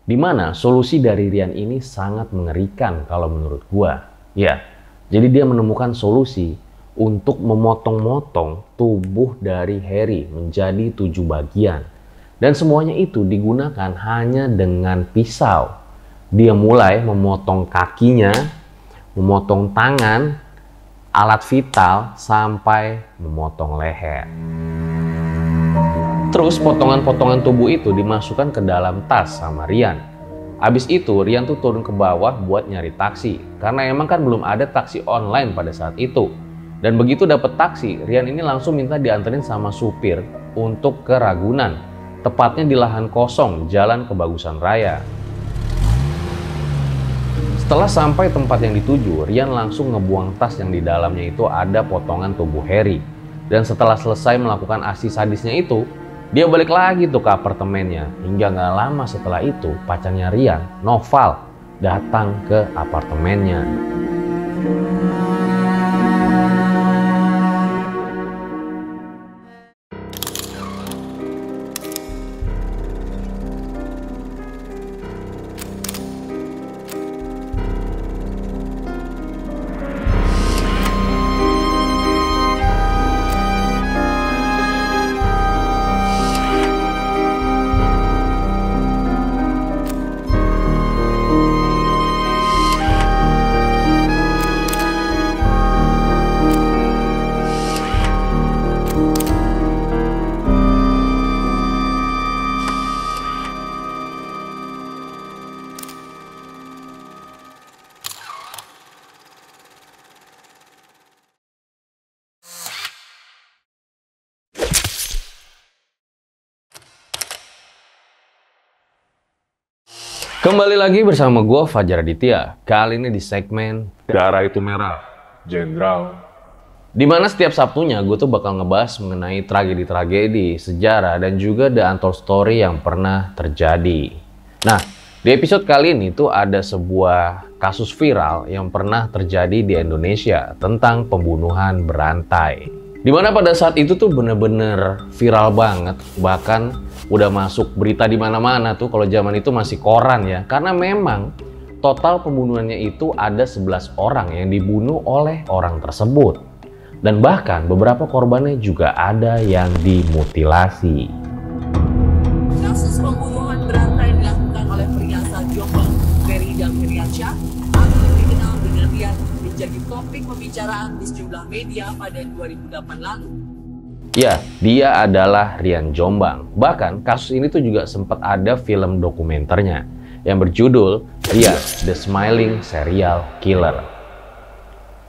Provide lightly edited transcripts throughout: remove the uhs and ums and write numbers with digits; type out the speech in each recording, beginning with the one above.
Dimana solusi dari Rian ini sangat mengerikan kalau menurut gua. Ya, jadi dia menemukan solusi untuk memotong-motong tubuh dari Harry menjadi 7 bagian. Dan semuanya itu digunakan hanya dengan pisau. Dia mulai memotong kakinya, memotong tangan, alat vital, sampai memotong leher. Terus potongan-potongan tubuh itu dimasukkan ke dalam tas sama Rian. Abis itu Rian tuh turun ke bawah buat nyari taksi. Karena emang kan belum ada taksi online pada saat itu. Dan begitu dapet taksi, Rian ini langsung minta dianterin sama supir untuk ke Ragunan. Tepatnya di lahan kosong Jalan Kebagusan Raya. Setelah sampai tempat yang dituju, Rian langsung ngebuang tas yang di dalamnya itu ada potongan tubuh Harry. Dan setelah selesai melakukan aksi sadisnya itu, dia balik lagi tuh ke apartemennya. Hingga gak lama setelah itu, pacarnya Rian, Noval, datang ke apartemennya. Kembali lagi bersama gue Fajar Aditya. Kali ini di segmen Darah Itu Merah, Jenderal. Dimana setiap Sabtunya gue tuh bakal ngebahas mengenai tragedi-tragedi, sejarah, dan juga the untold story yang pernah terjadi. Nah, di episode kali ini tuh ada sebuah kasus viral yang pernah terjadi di Indonesia tentang pembunuhan berantai. Dimana pada saat itu tuh bener-bener viral banget, bahkan udah masuk berita di mana-mana tuh kalau zaman itu masih koran ya. Karena memang total pembunuhannya itu ada 11 orang yang dibunuh oleh orang tersebut. Dan bahkan beberapa korbannya juga ada yang dimutilasi. Kasus pembunuhan berantai dilakukan oleh pria asal Jombang, Ferry Damiriansyah, atau dikenal dengan Rian, menjadi topik pembicaraan di sejumlah media pada 2008 lalu. Ya, dia adalah Rian Jombang. Bahkan kasus ini tuh juga sempat ada film dokumenternya yang berjudul Rian, The Smiling Serial Killer.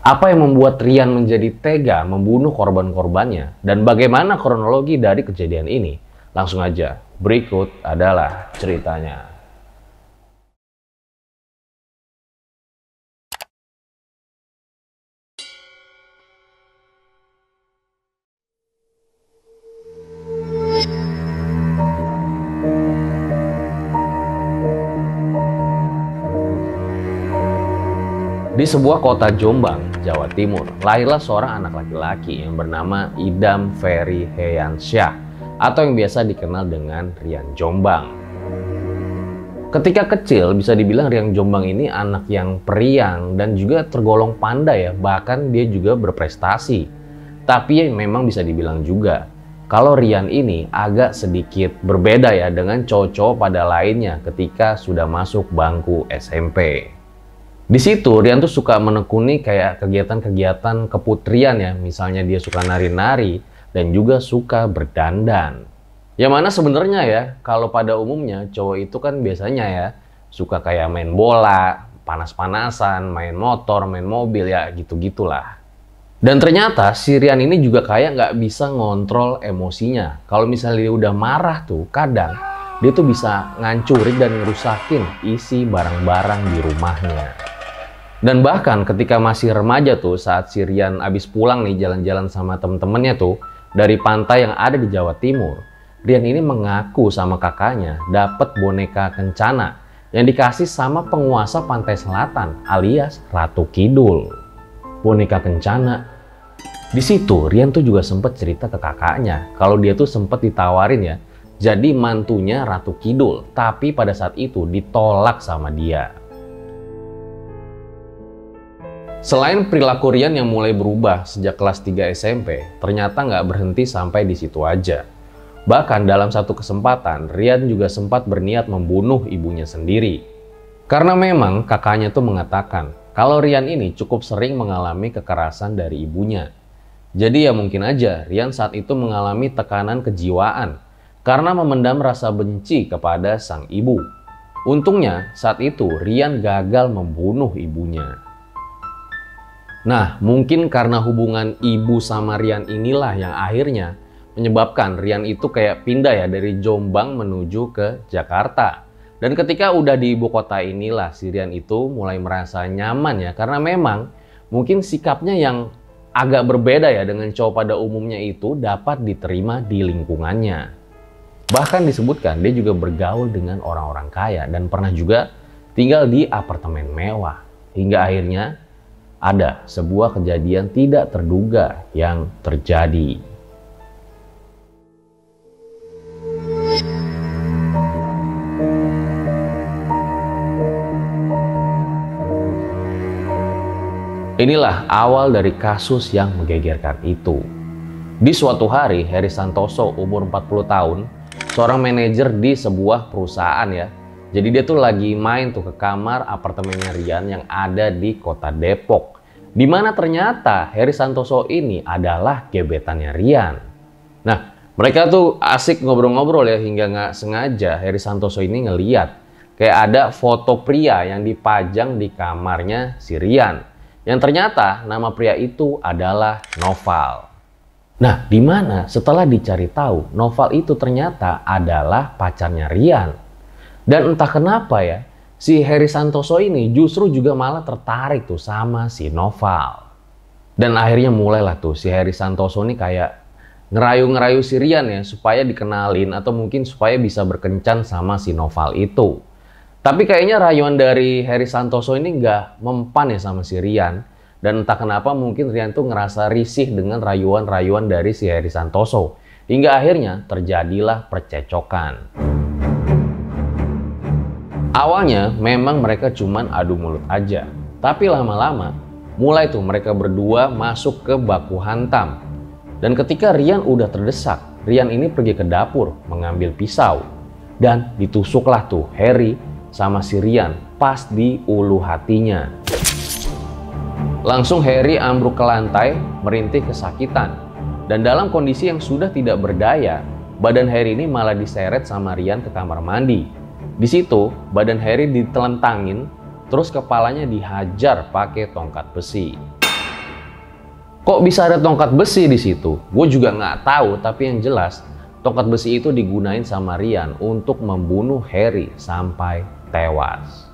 Apa yang membuat Rian menjadi tega membunuh korban-korbannya dan bagaimana kronologi dari kejadian ini? Langsung aja, berikut adalah ceritanya. Di sebuah kota Jombang, Jawa Timur, lahirlah seorang anak laki-laki yang bernama Idam Ferry Heyansyah atau yang biasa dikenal dengan Rian Jombang. Ketika kecil bisa dibilang Rian Jombang ini anak yang periang dan juga tergolong pandai ya, bahkan dia juga berprestasi. Tapi ya memang bisa dibilang juga kalau Rian ini agak sedikit berbeda ya dengan cowok-cowok pada lainnya ketika sudah masuk bangku SMP. Di situ Rian tuh suka menekuni kayak kegiatan-kegiatan keputrian ya, misalnya dia suka nari-nari dan juga suka berdandan. Yang mana sebenarnya ya, kalau pada umumnya cowok itu kan biasanya ya suka kayak main bola, panas-panasan, main motor, main mobil ya gitu-gitulah. Dan ternyata si Rian ini juga kayak nggak bisa ngontrol emosinya. Kalau misalnya dia udah marah tuh, kadang dia tuh bisa ngancurin dan ngerusakin isi barang-barang di rumahnya. Dan bahkan ketika masih remaja tuh, saat si Rian abis pulang nih jalan-jalan sama temen-temennya tuh dari pantai yang ada di Jawa Timur, Rian ini mengaku sama kakaknya dapat boneka kencana yang dikasih sama penguasa pantai selatan alias Ratu Kidul. Boneka kencana. Di situ Rian tuh juga sempat cerita ke kakaknya kalau dia tuh sempat ditawarin ya jadi mantunya Ratu Kidul, tapi pada saat itu ditolak sama dia. Selain perilaku Rian yang mulai berubah sejak kelas 3 SMP, ternyata nggak berhenti sampai di situ aja. Bahkan dalam satu kesempatan, Rian juga sempat berniat membunuh ibunya sendiri. Karena memang kakaknya tuh mengatakan, kalau Rian ini cukup sering mengalami kekerasan dari ibunya. Jadi ya mungkin aja Rian saat itu mengalami tekanan kejiwaan karena memendam rasa benci kepada sang ibu. Untungnya saat itu Rian gagal membunuh ibunya. Nah, mungkin karena hubungan ibu sama Rian inilah yang akhirnya menyebabkan Rian itu kayak pindah ya dari Jombang menuju ke Jakarta. Dan ketika udah di ibu kota inilah si Rian itu mulai merasa nyaman ya, karena memang mungkin sikapnya yang agak berbeda ya dengan cowok pada umumnya itu dapat diterima di lingkungannya. Bahkan disebutkan dia juga bergaul dengan orang-orang kaya dan pernah juga tinggal di apartemen mewah. Hingga akhirnya ada sebuah kejadian tidak terduga yang terjadi. Inilah awal dari kasus yang menggegerkan itu. Di suatu hari, Heri Santoso umur 40 tahun, seorang manajer di sebuah perusahaan ya. Jadi dia tuh lagi main tuh ke kamar apartemennya Rian yang ada di kota Depok. Dimana ternyata Heri Santoso ini adalah gebetannya Rian. Nah, mereka tuh asik ngobrol-ngobrol ya, hingga nggak sengaja Heri Santoso ini ngeliat kayak ada foto pria yang dipajang di kamarnya si Rian. Yang ternyata nama pria itu adalah Noval. Nah, dimana setelah dicari tahu, Noval itu ternyata adalah pacarnya Rian. Dan entah kenapa ya, si Heri Santoso ini justru juga malah tertarik tuh sama si Noval. Dan akhirnya mulailah tuh si Heri Santoso ini kayak ngerayu-ngerayu si Rian ya supaya dikenalin atau mungkin supaya bisa berkencan sama si Noval itu. Tapi kayaknya rayuan dari Heri Santoso ini nggak mempan ya sama si Rian. Dan entah kenapa mungkin Rian tuh ngerasa risih dengan rayuan-rayuan dari si Heri Santoso. Hingga akhirnya terjadilah percecokan. Awalnya memang mereka cuman adu mulut aja. Tapi lama-lama mulai tuh mereka berdua masuk ke baku hantam. Dan ketika Rian udah terdesak, Rian ini pergi ke dapur mengambil pisau. Dan ditusuklah tuh Heri sama si Rian pas di ulu hatinya. Langsung Heri ambruk ke lantai merintih kesakitan. Dan dalam kondisi yang sudah tidak berdaya, badan Heri ini malah diseret sama Rian ke kamar mandi. Di situ badan Heri ditelentangin, terus kepalanya dihajar pakai tongkat besi. Kok bisa ada tongkat besi di situ? Gue juga nggak tahu, tapi yang jelas tongkat besi itu digunain sama Rian untuk membunuh Heri sampai tewas.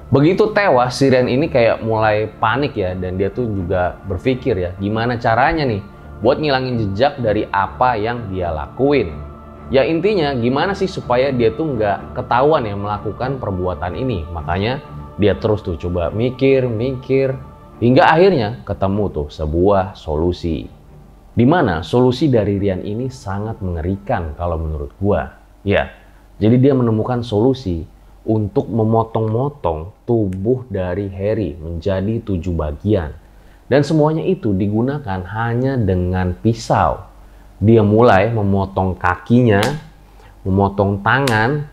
Begitu tewas, si Rian ini kayak mulai panik ya, dan dia tuh juga berpikir ya, gimana caranya nih buat ngilangin jejak dari apa yang dia lakuin. Ya intinya gimana sih supaya dia tuh nggak ketahuan ya melakukan perbuatan ini. Makanya dia terus tuh coba mikir, hingga akhirnya ketemu tuh sebuah solusi. Dimana solusi dari Rian ini sangat mengerikan kalau menurut gua. Ya, jadi dia menemukan solusi untuk memotong-motong tubuh dari Heri menjadi 7 bagian. Dan semuanya itu digunakan hanya dengan pisau. Dia mulai memotong kakinya, memotong tangan,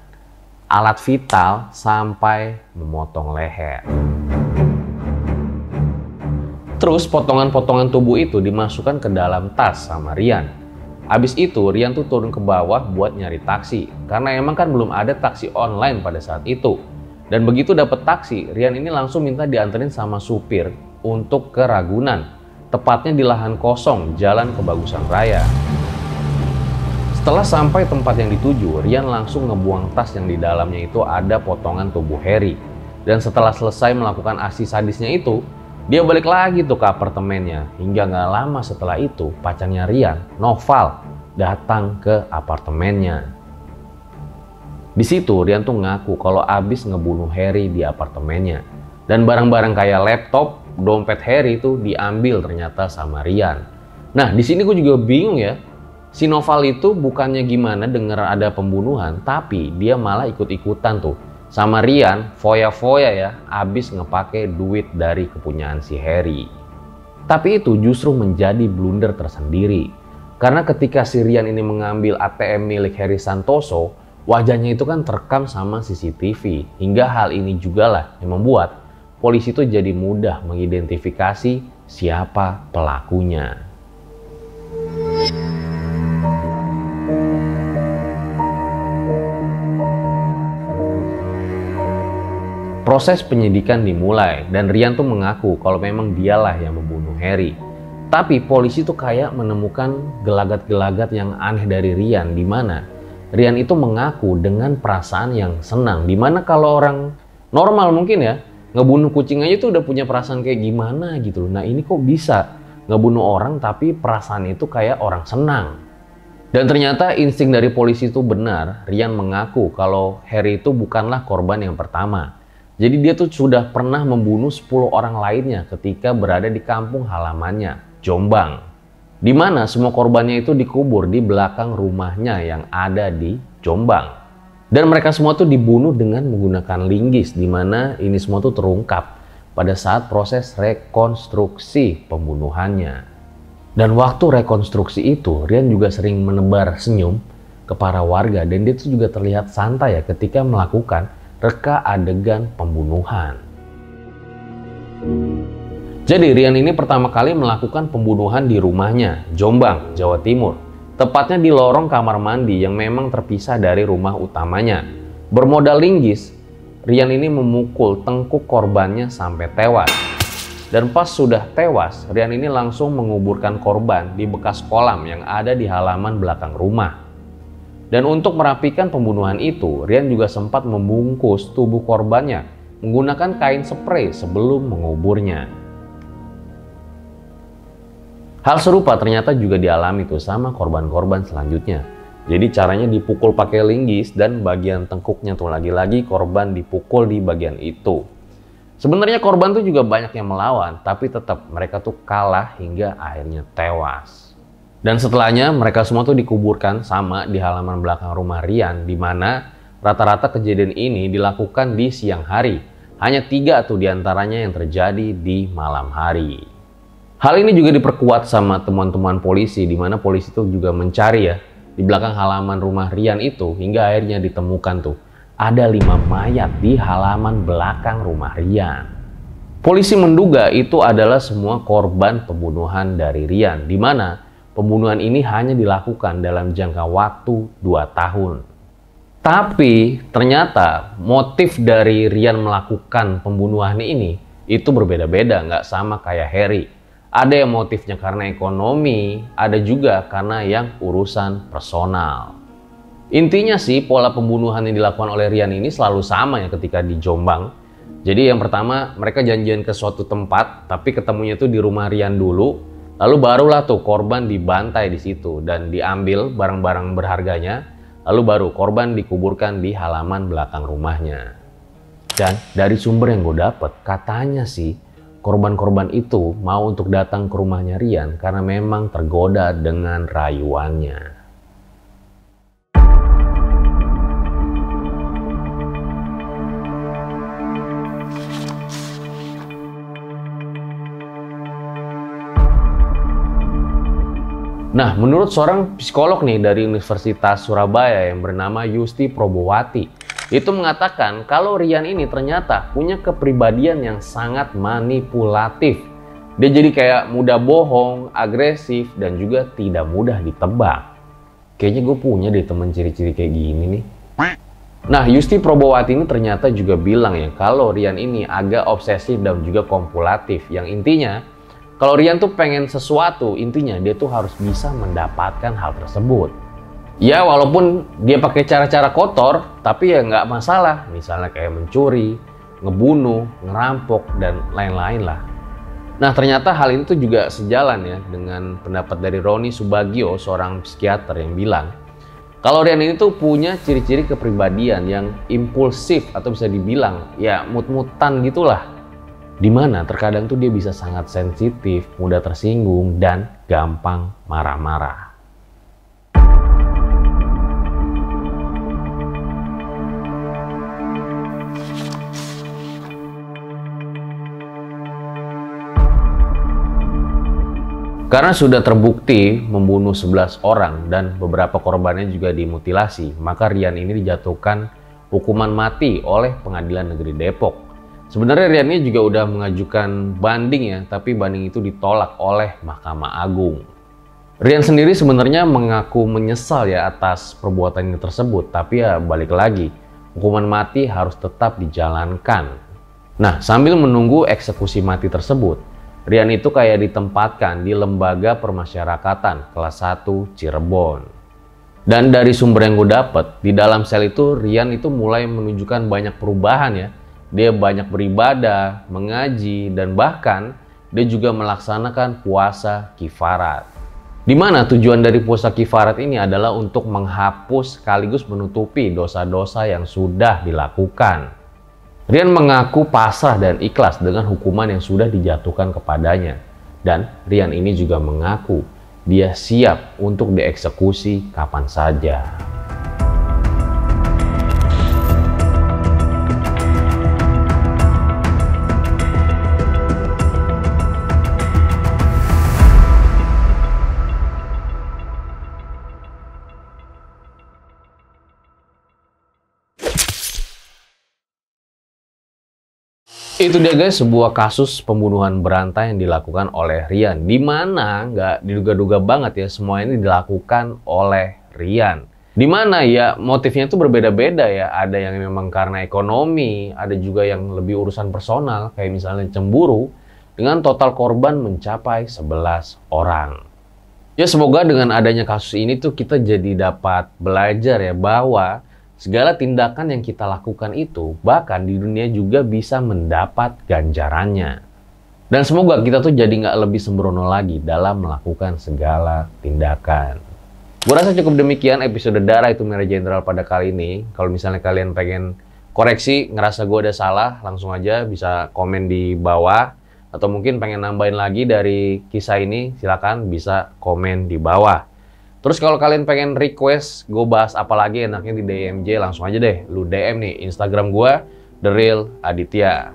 alat vital, sampai memotong leher. Terus potongan-potongan tubuh itu dimasukkan ke dalam tas sama Rian. Habis itu Rian tuh turun ke bawah buat nyari taksi. Karena emang kan belum ada taksi online pada saat itu. Dan begitu dapat taksi, Rian ini langsung minta dianterin sama supir untuk ke Ragunan. Tepatnya di lahan kosong Jalan Kebagusan Raya. Setelah sampai tempat yang dituju, Rian langsung ngebuang tas yang di dalamnya itu ada potongan tubuh Heri. Dan setelah selesai melakukan aksi sadisnya itu, dia balik lagi tuh ke apartemennya. Hingga gak lama setelah itu, pacarnya Rian, Noval, datang ke apartemennya. Di situ Rian tuh ngaku kalau abis ngebunuh Heri di apartemennya. Dan barang-barang kayak laptop, dompet Heri itu diambil ternyata sama Rian. Nah, di sini gue juga bingung ya. Si Noval itu bukannya gimana denger ada pembunuhan, tapi dia malah ikut-ikutan tuh sama Rian, foya-foya ya, abis ngepake duit dari kepunyaan si Harry. Tapi itu justru menjadi blunder tersendiri. Karena ketika si Rian ini mengambil ATM milik Harry Santoso, wajahnya itu kan terekam sama CCTV. Hingga hal ini juga lah yang membuat polisi itu jadi mudah mengidentifikasi siapa pelakunya. Proses penyidikan dimulai dan Rian tuh mengaku kalau memang dialah yang membunuh Harry. Tapi polisi tuh kayak menemukan gelagat-gelagat yang aneh dari Rian, di mana Rian itu mengaku dengan perasaan yang senang. Dimana kalau orang normal mungkin ya, ngebunuh kucing aja tuh udah punya perasaan kayak gimana gitu. Nah ini kok bisa ngebunuh orang tapi perasaan itu kayak orang senang. Dan ternyata insting dari polisi itu benar. Rian mengaku kalau Harry itu bukanlah korban yang pertama. Jadi dia tuh sudah pernah membunuh 10 orang lainnya ketika berada di kampung halamannya, Jombang. Di mana semua korbannya itu dikubur di belakang rumahnya yang ada di Jombang. Dan mereka semua tuh dibunuh dengan menggunakan linggis, di mana ini semua tuh terungkap pada saat proses rekonstruksi pembunuhannya. Dan waktu rekonstruksi itu, Rian juga sering menebar senyum ke para warga dan dia tuh juga terlihat santai ya ketika melakukan reka adegan pembunuhan. Jadi Rian ini pertama kali melakukan pembunuhan di rumahnya, Jombang, Jawa Timur. Tepatnya di lorong kamar mandi yang memang terpisah dari rumah utamanya. Bermodal linggis, Rian ini memukul tengkuk korbannya sampai tewas. Dan pas sudah tewas, Rian ini langsung menguburkan korban di bekas kolam yang ada di halaman belakang rumah. Dan untuk merapikan pembunuhan itu, Rian juga sempat membungkus tubuh korbannya menggunakan kain spray sebelum menguburnya. Hal serupa ternyata juga dialami tuh sama korban-korban selanjutnya. Jadi caranya dipukul pakai linggis dan bagian tengkuknya tuh lagi-lagi korban dipukul di bagian itu. Sebenarnya korban tuh juga banyak yang melawan, tapi tetap mereka tuh kalah hingga akhirnya tewas. Dan setelahnya mereka semua tuh dikuburkan sama di halaman belakang rumah Rian, di mana rata-rata kejadian ini dilakukan di siang hari. Hanya 3 tuh diantaranya yang terjadi di malam hari. Hal ini juga diperkuat sama temuan-temuan polisi, di mana polisi tuh juga mencari ya di belakang halaman rumah Rian itu hingga akhirnya ditemukan tuh ada 5 mayat di halaman belakang rumah Rian. Polisi menduga itu adalah semua korban pembunuhan dari Rian, di mana pembunuhan ini hanya dilakukan dalam jangka waktu 2 tahun. Tapi ternyata motif dari Rian melakukan pembunuhan ini itu berbeda-beda, nggak sama kayak Harry. Ada yang motifnya karena ekonomi, ada juga karena yang urusan personal. Intinya sih pola pembunuhan yang dilakukan oleh Rian ini selalu sama ya ketika di Jombang. Jadi yang pertama mereka janjian ke suatu tempat, tapi ketemunya tuh di rumah Rian dulu. Lalu barulah tuh korban dibantai di situ dan diambil barang-barang berharganya. Lalu baru korban dikuburkan di halaman belakang rumahnya. Dan dari sumber yang gue dapet, katanya sih korban-korban itu mau untuk datang ke rumahnya Rian karena memang tergoda dengan rayuannya. Nah, menurut seorang psikolog nih dari Universitas Surabaya yang bernama Yusti Probowati, itu mengatakan kalau Rian ini ternyata punya kepribadian yang sangat manipulatif. Dia jadi kayak mudah bohong, agresif, dan juga tidak mudah ditebak. Kayaknya gue punya deh temen ciri-ciri kayak gini nih. Nah, Yusti Probowati ini ternyata juga bilang ya kalau Rian ini agak obsesif dan juga kompulatif. Yang intinya, kalau Rian tuh pengen sesuatu, intinya dia tuh harus bisa mendapatkan hal tersebut. Ya walaupun dia pakai cara-cara kotor, tapi ya nggak masalah. Misalnya kayak mencuri, ngebunuh, ngerampok, dan lain-lain lah. Nah ternyata hal ini tuh juga sejalan ya dengan pendapat dari Roni Subagio, seorang psikiater yang bilang kalau Rian ini tuh punya ciri-ciri kepribadian yang impulsif atau bisa dibilang ya mut-mutan gitulah. Dimana terkadang tuh dia bisa sangat sensitif, mudah tersinggung, dan gampang marah-marah. Karena sudah terbukti membunuh 11 orang dan beberapa korbannya juga dimutilasi, maka Rian ini dijatuhkan hukuman mati oleh Pengadilan Negeri Depok. Sebenarnya Rian ini juga udah mengajukan banding ya, tapi banding itu ditolak oleh Mahkamah Agung. Rian sendiri sebenarnya mengaku menyesal ya atas perbuatannya tersebut, tapi ya balik lagi, hukuman mati harus tetap dijalankan. Nah, sambil menunggu eksekusi mati tersebut, Rian itu kayak ditempatkan di Lembaga Permasyarakatan kelas 1 Cirebon. Dan dari sumber yang gue dapet, di dalam sel itu Rian itu mulai menunjukkan banyak perubahan ya. Dia banyak beribadah, mengaji, dan bahkan dia juga melaksanakan puasa kifarat. Di mana tujuan dari puasa kifarat ini adalah untuk menghapus sekaligus menutupi dosa-dosa yang sudah dilakukan. Rian mengaku pasrah dan ikhlas dengan hukuman yang sudah dijatuhkan kepadanya. Dan Rian ini juga mengaku dia siap untuk dieksekusi kapan saja. Itu dia guys, sebuah kasus pembunuhan berantai yang dilakukan oleh Rian. Dimana nggak diduga-duga banget ya, semua ini dilakukan oleh Rian. Dimana ya motifnya itu berbeda-beda ya. Ada yang memang karena ekonomi, ada juga yang lebih urusan personal, kayak misalnya cemburu, dengan total korban mencapai 11 orang. Ya semoga dengan adanya kasus ini tuh kita jadi dapat belajar ya bahwa segala tindakan yang kita lakukan itu bahkan di dunia juga bisa mendapat ganjarannya. Dan semoga kita tuh jadi nggak lebih sembrono lagi dalam melakukan segala tindakan. Gue rasa cukup demikian episode Darah Itu Merah Jenderal pada kali ini. Kalau misalnya kalian pengen koreksi, ngerasa gue ada salah, langsung aja bisa komen di bawah. Atau mungkin pengen nambahin lagi dari kisah ini, silakan bisa komen di bawah. Terus kalau kalian pengen request gue bahas apa lagi enaknya di DMJ, langsung aja deh lu DM nih Instagram gue, The Real Aditya.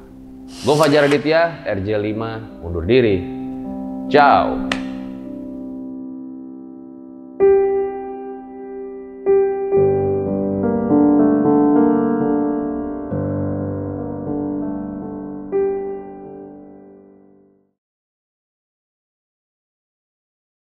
Gue Fajar Aditya, RJ5, undur diri. Ciao.